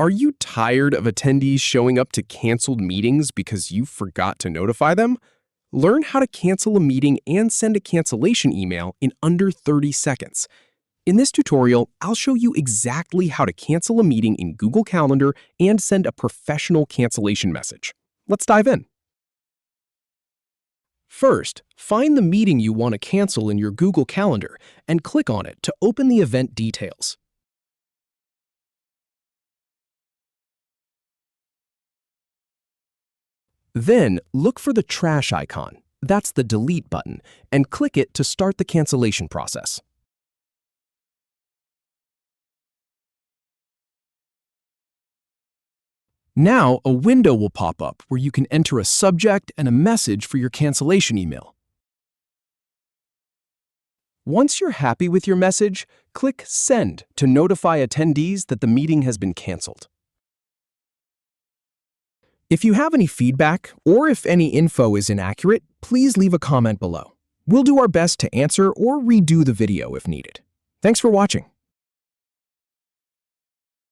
Are you tired of attendees showing up to canceled meetings because you forgot to notify them? Learn how to cancel a meeting and send a cancellation email in under 30 seconds. In this tutorial, I'll show you exactly how to cancel a meeting in Google Calendar and send a professional cancellation message. Let's dive in. First, find the meeting you want to cancel in your Google Calendar and click on it to open the event details. Then, look for the trash icon, that's the delete button, and click it to start the cancellation process. Now, a window will pop up where you can enter a subject and a message for your cancellation email. Once you're happy with your message, click Send to notify attendees that the meeting has been canceled. If you have any feedback or if any info is inaccurate, please leave a comment below. We'll do our best to answer or redo the video if needed. Thanks for watching.